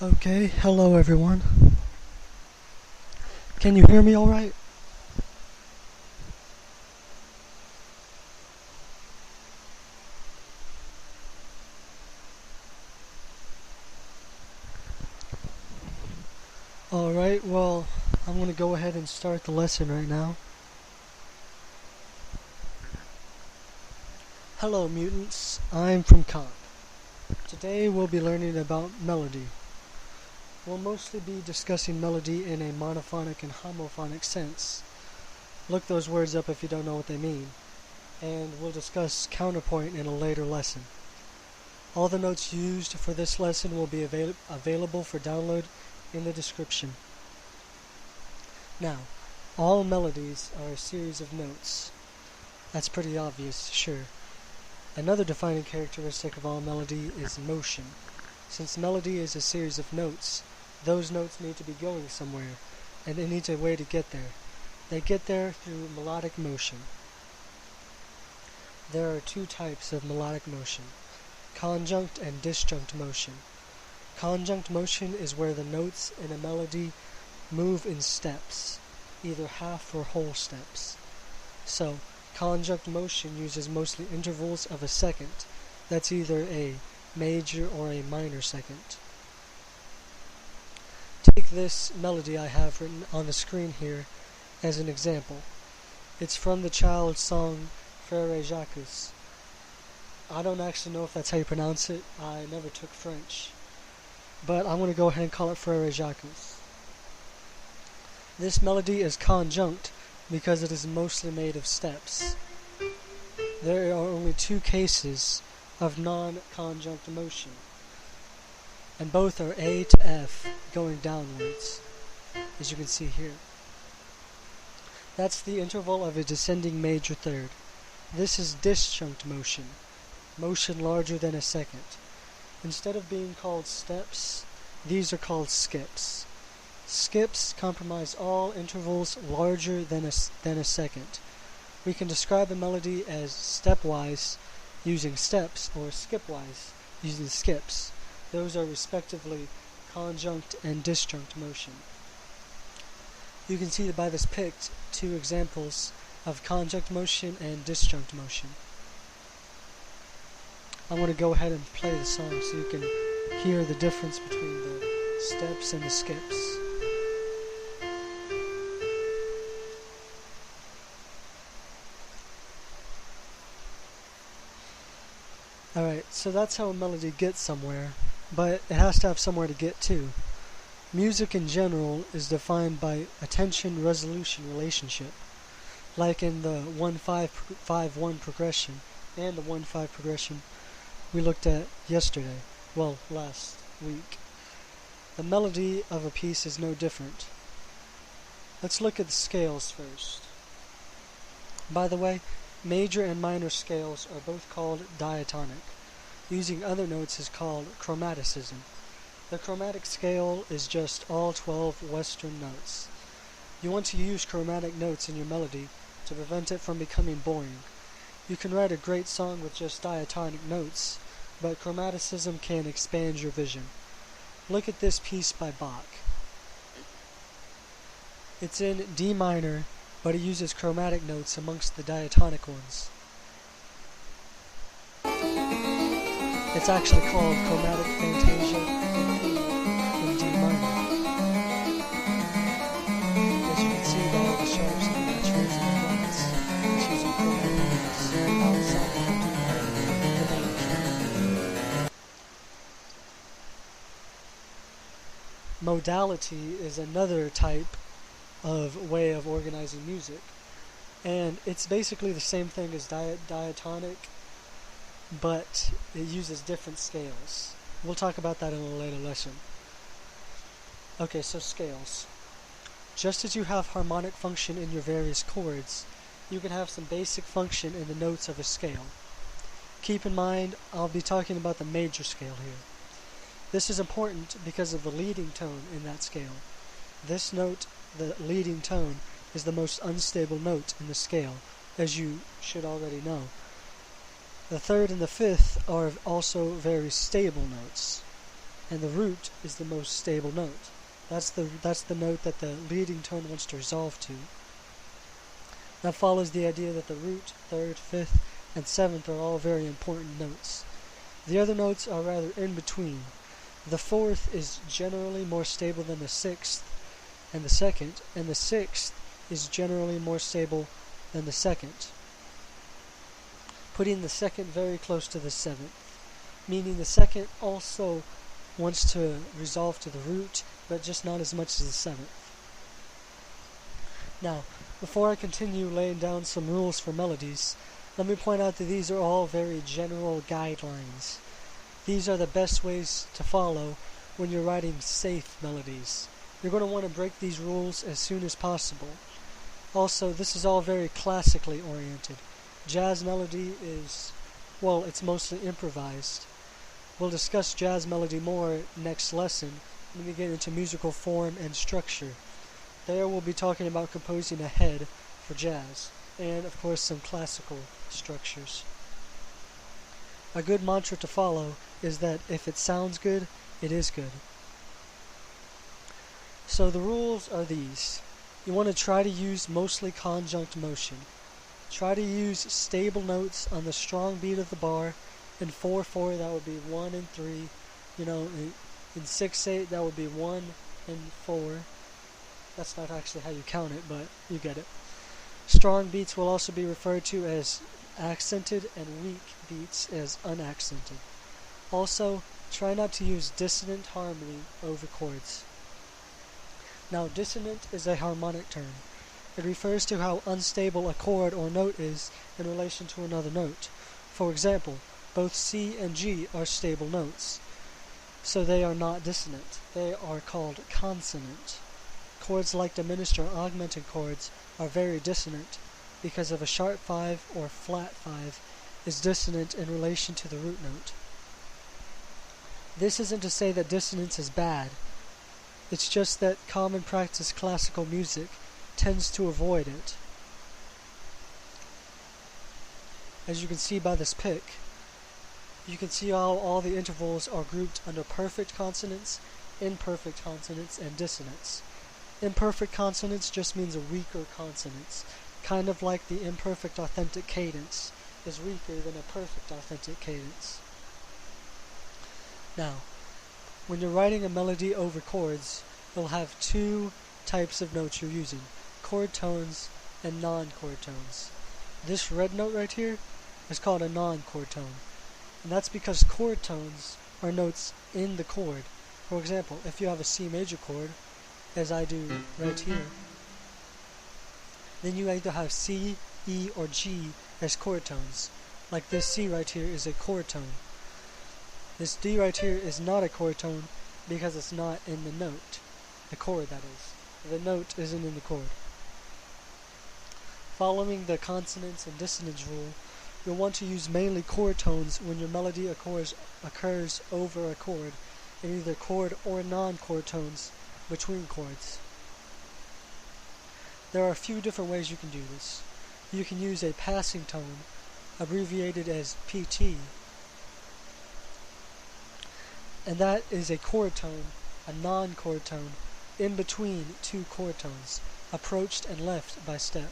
Okay, hello everyone. Can you hear me alright? Alright, well, I'm going to go ahead and start the lesson right now. Hello mutants, I'm from Comp. Today we'll be learning about melody. We'll mostly be discussing melody in a monophonic and homophonic sense. Look those words up if you don't know what they mean. And we'll discuss counterpoint in a later lesson. All the notes used for this lesson will be available for download in the description. Now, all melodies are a series of notes. That's pretty obvious, sure. Another defining characteristic of all melody is motion. Since melody is a series of notes, those notes need to be going somewhere, and it needs a way to get there. They get there through melodic motion. There are two types of melodic motion: conjunct and disjunct motion. Conjunct motion is where the notes in a melody move in steps, either half or whole steps. So, conjunct motion uses mostly intervals of a second. That's either a major or a minor second. Take this melody I have written on the screen here as an example. It's from the child's song Frere Jacques. I don't actually know if that's how you pronounce it. I never took French. But I'm going to go ahead and call it Frere Jacques. This melody is conjunct because it is mostly made of steps. There are only two cases of non-conjunct motion, and both are A to F going downwards, as you can see here. That's the interval of a descending major third. This is disjunct motion, motion larger than a second. Instead of being called steps, these are called skips. Skips comprise all intervals larger than a second. We can describe a melody as stepwise using steps or skipwise using skips. Those are respectively conjunct and disjunct motion. You can see by this picked two examples of conjunct motion and disjunct motion. I'm going to go ahead and play the song so you can hear the difference between the steps and the skips. Alright, so that's how a melody gets somewhere, but it has to have somewhere to get to. Music in general is defined by attention-resolution relationship, like in the 1-5-5-1 progression and the 1-5 progression we looked at yesterday, last week. The melody of a piece is no different. Let's look at the scales first. By the way, major and minor scales are both called diatonic. Using other notes is called chromaticism. The chromatic scale is just all 12 Western notes. You want to use chromatic notes in your melody to prevent it from becoming boring. You can write a great song with just diatonic notes, but chromaticism can expand your vision. Look at this piece by Bach. It's in D minor, but it uses chromatic notes amongst the diatonic ones. It's actually called Chromatic Fantasia in D minor. As you can see by all the sharps and the maturations and flats, it's using chromatic notes outside of the D minor. Modality is another type of way of organizing music, and it's basically the same thing as diatonic, but it uses different scales. We'll talk about that in a later lesson. Okay, so scales. Just as you have harmonic function in your various chords, you can have some basic function in the notes of a scale. Keep in mind, I'll be talking about the major scale here. This is important because of the leading tone in that scale. This note, the leading tone, is the most unstable note in the scale, as you should already know. The third and the fifth are also very stable notes. and the root is the most stable note. That's the note that the leading tone wants to resolve to. That follows the idea that the root, third, fifth, and seventh are all very important notes. The other notes are rather in between. The fourth is generally more stable than the sixth and the second, and the sixth is generally more stable than the second, putting the second very close to the seventh, meaning the second also wants to resolve to the root, but just not as much as the seventh. Now, before I continue laying down some rules for melodies, let me point out that these are all very general guidelines. These are the best ways to follow when you're writing safe melodies. You're going to want to break these rules as soon as possible. Also, this is all very classically oriented. Jazz melody is, well, it's mostly improvised. We'll discuss jazz melody more next lesson when we get into musical form and structure. There we'll be talking about composing ahead for jazz, and of course some classical structures. A good mantra to follow is that if it sounds good, it is good. So the rules are these. You want to try to use mostly conjunct motion. Try to use stable notes on the strong beat of the bar. In 4/4 that would be 1 and 3. In 6/8 that would be 1 and 4. That's not actually how you count it, but you get it. Strong beats will also be referred to as accented and weak beats as unaccented. Also, try not to use dissonant harmony over chords. Now, dissonant is a harmonic term. It refers to how unstable a chord or note is in relation to another note. For example, both C and G are stable notes, so they are not dissonant. They are called consonant. Chords like diminished or augmented chords are very dissonant because of a sharp 5 or flat 5 is dissonant in relation to the root note. This isn't to say that dissonance is bad. It's just that common practice classical music tends to avoid it. As you can see by this pic, you can see how all the intervals are grouped under perfect consonants, imperfect consonants, and dissonance. Imperfect consonants just means a weaker consonants, kind of like the imperfect authentic cadence is weaker than a perfect authentic cadence. Now, when you're writing a melody over chords, you'll have two types of notes you're using, chord tones and non-chord tones. This red note right here is called a non-chord tone, and that's because chord tones are notes in the chord. For example, if you have a C major chord, as I do right here, then you either have C, E, or G as chord tones. Like this C right here is a chord tone. This D right here is not a chord tone because it's not in the note. The chord, that is. The note isn't in the chord. Following the consonance and dissonance rule, you'll want to use mainly chord tones when your melody occurs over a chord, in either chord or non-chord tones between chords. There are a few different ways you can do this. You can use a passing tone, abbreviated as PT, and that is a chord tone, a non-chord tone, in between two chord tones, approached and left by step.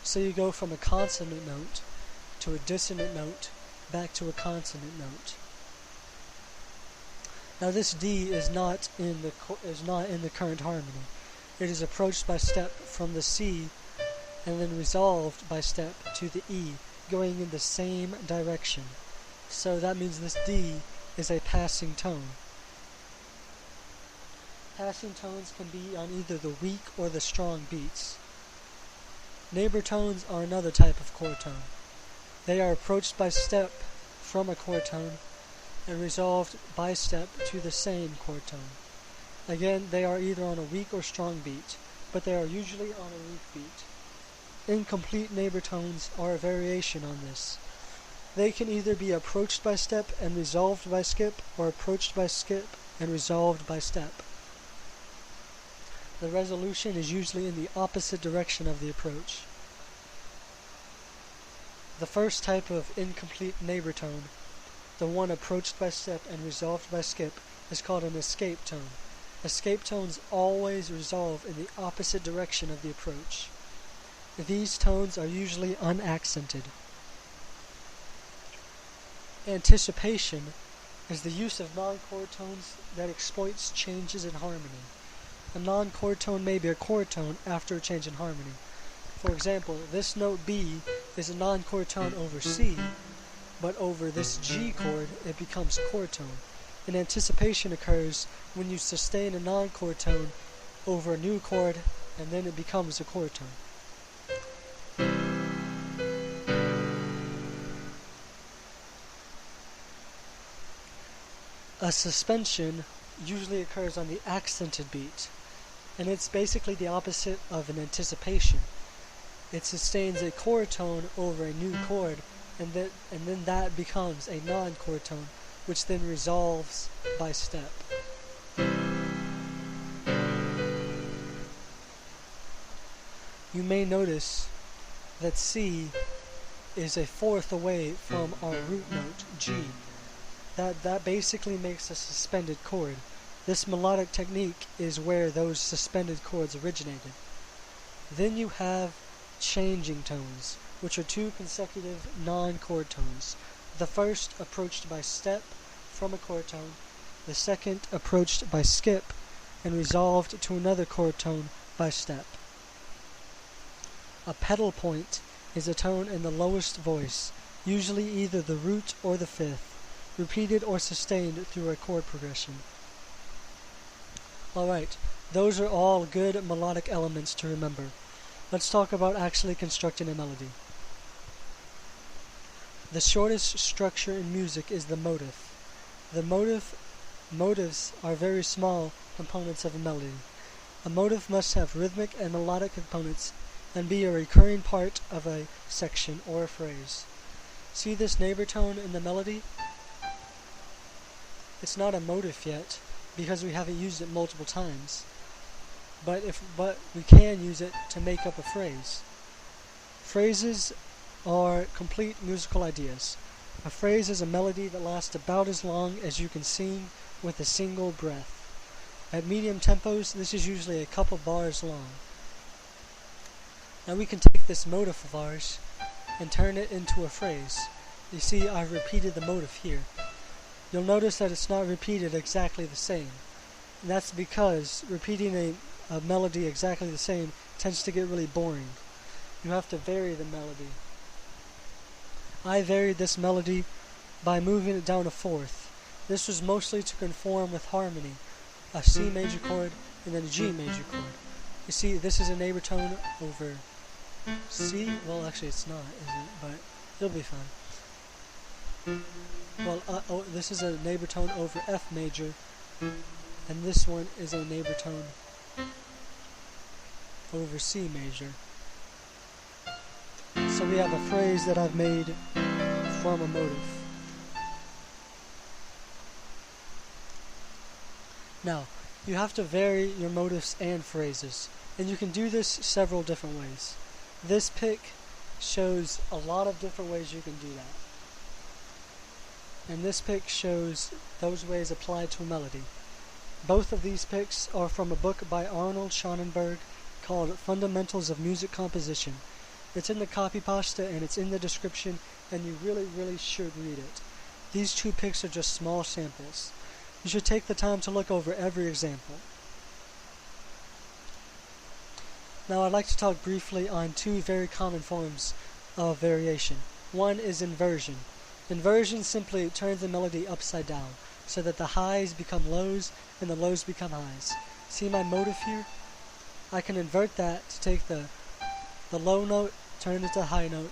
So you go from a consonant note to a dissonant note, back to a consonant note. Now this D is not in the current harmony. It is approached by step from the C and then resolved by step to the E, going in the same direction. So that means this D is a passing tone. Passing tones can be on either the weak or the strong beats. Neighbor tones are another type of chord tone. They are approached by step from a chord tone and resolved by step to the same chord tone. Again, they are either on a weak or strong beat, but they are usually on a weak beat. Incomplete neighbor tones are a variation on this. They can either be approached by step and resolved by skip, or approached by skip and resolved by step. The resolution is usually in the opposite direction of the approach. The first type of incomplete neighbor tone the one approached by step and resolved by skip, is called an escape tone. Escape tones always resolve in the opposite direction of the approach. These tones are usually unaccented. Anticipation is the use of non-chord tones that exploits changes in harmony. A non-chord tone may be a chord tone after a change in harmony. For example, this note B is a non-chord tone over C, but over this G chord it becomes chord tone. An anticipation occurs when you sustain a non-chord tone over a new chord and then it becomes a chord tone. A suspension usually occurs on the accented beat, and it's basically the opposite of an anticipation. It sustains a chord tone over a new chord, and then that becomes a non-chord tone, which then resolves by step. You may notice that C is a fourth away from our root note, G. That basically makes a suspended chord. This melodic technique is where those suspended chords originated. Then you have changing tones, which are two consecutive non-chord tones. The first approached by step from a chord tone, the second approached by skip and resolved to another chord tone by step. A pedal point is a tone in the lowest voice, usually either the root or the fifth, repeated or sustained through a chord progression. Alright, those are all good melodic elements to remember. Let's talk about actually constructing a melody. The shortest structure in music is the motive. Motives are very small components of a melody. A motive must have rhythmic and melodic components and be a recurring part of a section or a phrase. See this neighbor tone in the melody? It's not a motive yet because we haven't used it multiple times, but we can use it to make up a phrase. Phrases are complete musical ideas. A phrase is a melody that lasts about as long as you can sing with a single breath. At medium tempos, this is usually a couple bars long. Now we can take this motive of ours and turn it into a phrase. You see, I've repeated the motive here. You'll notice that it's not repeated exactly the same. And that's because repeating a melody exactly the same tends to get really boring. You have to vary the melody. I varied this melody by moving it down a fourth. This was mostly to conform with harmony, a C major chord and then a G major chord. You see, this is a neighbor tone over C. Well, actually it's not, is it? But it'll be fine. Well, this is a neighbor tone over F major, and this one is a neighbor tone over C major. So we have a phrase that I've made from a motive. Now, you have to vary your motives and phrases, and you can do this several different ways. This pick shows a lot of different ways you can do that. And this pick shows those ways applied to a melody. Both of these picks are from a book by Arnold Schönenberg called Fundamentals of Music Composition. It's in the copy pasta and it's in the description, and you really should read it. These two picks are just small samples. You should take the time to look over every example. Now I'd like to talk briefly on two very common forms of variation. One is inversion. Inversion simply turns the melody upside down, so that the highs become lows and the lows become highs. See my motive here? I can invert that to take the low note, turn it into a high note,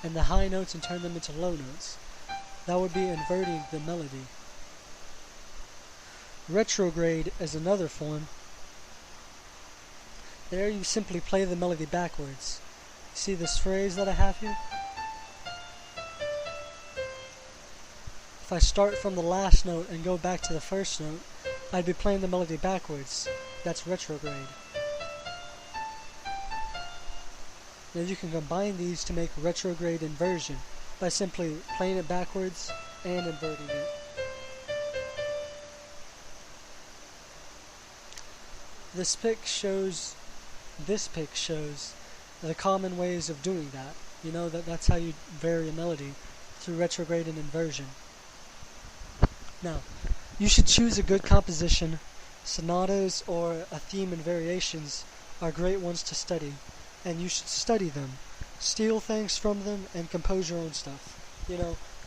and the high notes and turn them into low notes. That would be inverting the melody. Retrograde is another form. There you simply play the melody backwards. See this phrase that I have here? If I start from the last note and go back to the first note, I'd be playing the melody backwards. That's retrograde. Now you can combine these to make retrograde inversion by simply playing it backwards and inverting it. This pic shows the common ways of doing that. You know that's how you vary a melody, through retrograde and inversion. Now, you should choose a good composition. Sonatas or a theme and variations are great ones to study, and you should study them. Steal things from them and compose your own stuff.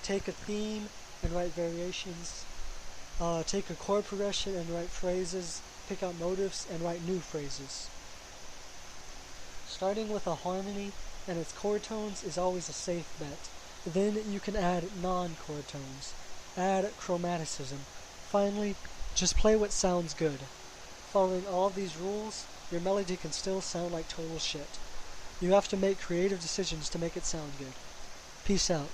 Take a theme and write variations. Take a chord progression and write phrases. Pick out motifs and write new phrases. Starting with a harmony and its chord tones is always a safe bet. Then you can add non-chord tones. Add chromaticism. Finally, just play what sounds good. Following all of these rules, your melody can still sound like total shit. You have to make creative decisions to make it sound good. Peace out.